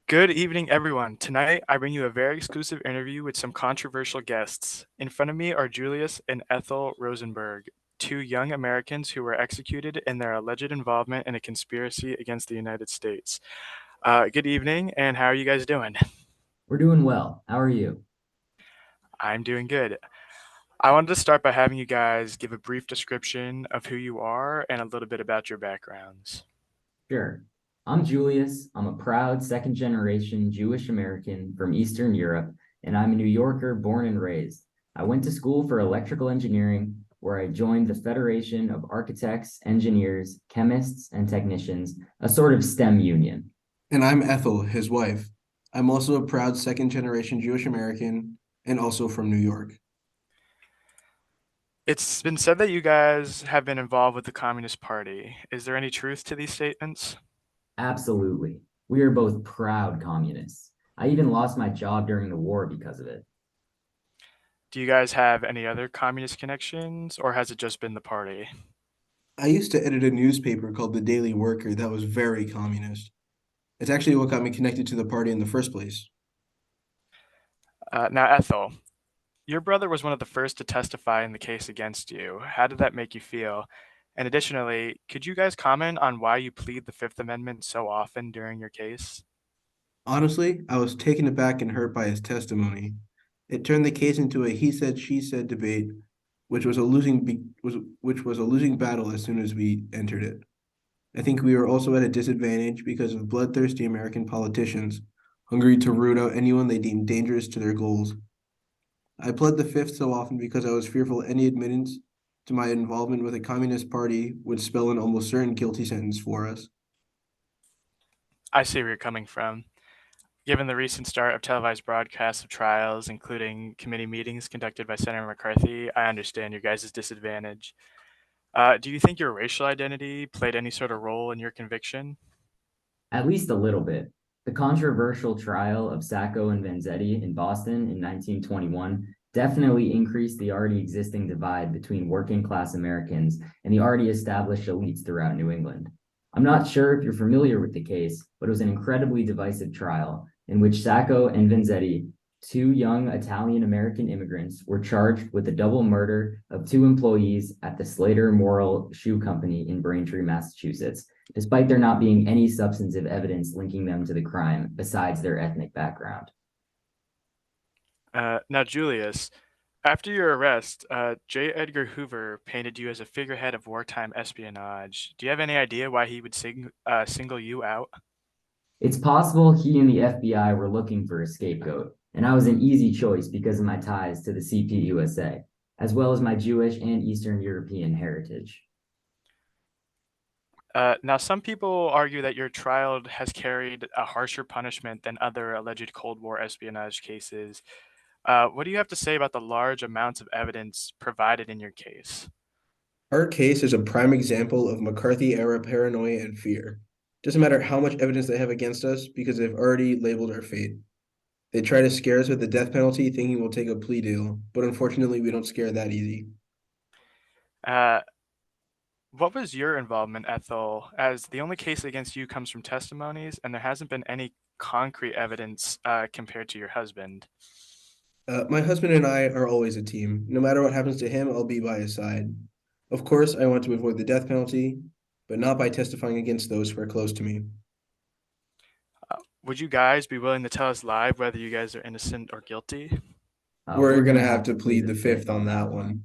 Good evening, everyone. Tonight, I bring you a very exclusive interview with some controversial guests. In front of me are Julius and Ethel Rosenberg, two young Americans who were executed in their alleged involvement in a conspiracy against the United States. Good evening, and how are you guys doing? We're doing well. How are you? I'm doing good. I wanted to start by having you guys give a brief description of who you are and a little bit about your backgrounds. Sure. I'm Julius. I'm a proud second generation Jewish American from Eastern Europe, and I'm a New Yorker born and raised. I went to school for electrical engineering, where I joined the Federation of Architects, Engineers, Chemists, and Technicians, a sort of STEM union. And I'm Ethel, his wife. I'm also a proud second generation Jewish American and also from New York. It's been said that you guys have been involved with the Communist Party. Is there any truth to these statements? Absolutely. We are both proud communists. I even lost my job during the war because of it. Do you guys have any other communist connections, or has it just been the party? I used to edit a newspaper called The Daily Worker that was very communist. It's actually what got me connected to the party in the first place. Now, Ethel, your brother was one of the first to testify in the case against you. How did that make you feel? And additionally, could you guys comment on why you plead the Fifth Amendment so often during your case? Honestly, I was taken aback and hurt by his testimony. It turned the case into a he said she said debate, which was a losing battle as soon as we entered it. I think we were also at a disadvantage because of bloodthirsty American politicians, hungry to root out anyone they deemed dangerous to their goals. I pled the fifth so often because I was fearful any admittance to my involvement with a communist party would spell an almost certain guilty sentence for us. I see where you're coming from. Given the recent start of televised broadcasts of trials, including committee meetings conducted by Senator McCarthy, I understand your guys' disadvantage. Do you think your racial identity played any sort of role in your conviction? At least a little bit. The controversial trial of Sacco and Vanzetti in Boston in 1921 definitely increased the already existing divide between working class Americans and the already established elites throughout New England. I'm not sure if you're familiar with the case, but it was an incredibly divisive trial in which Sacco and Vanzetti, two young Italian American immigrants, were charged with the double murder of two employees at the Slater Moral Shoe Company in Braintree, Massachusetts, despite there not being any substantive evidence linking them to the crime besides their ethnic background. Now, Julius, after your arrest, J. Edgar Hoover painted you as a figurehead of wartime espionage. Do you have any idea why he would single you out? It's possible he and the FBI were looking for a scapegoat, and I was an easy choice because of my ties to the CPUSA, as well as my Jewish and Eastern European heritage. Now, some people argue that your trial has carried a harsher punishment than other alleged Cold War espionage cases. What do you have to say about the large amounts of evidence provided in your case? Our case is a prime example of McCarthy era paranoia and fear. Doesn't matter how much evidence they have against us because they've already labeled our fate. They try to scare us with the death penalty thinking we'll take a plea deal, but unfortunately we don't scare that easy. Uh, what was your involvement, Ethel? As the only case against you comes from testimonies, and there hasn't been any concrete evidence compared to your husband. My husband and I are always a team. No matter what happens to him, I'll be by his side. Of course, I want to avoid the death penalty, but not by testifying against those who are close to me. Would you guys be willing to tell us live whether you guys are innocent or guilty? We're We're going going to to have have to to plead plead the the fifth fifth on on that that one. one.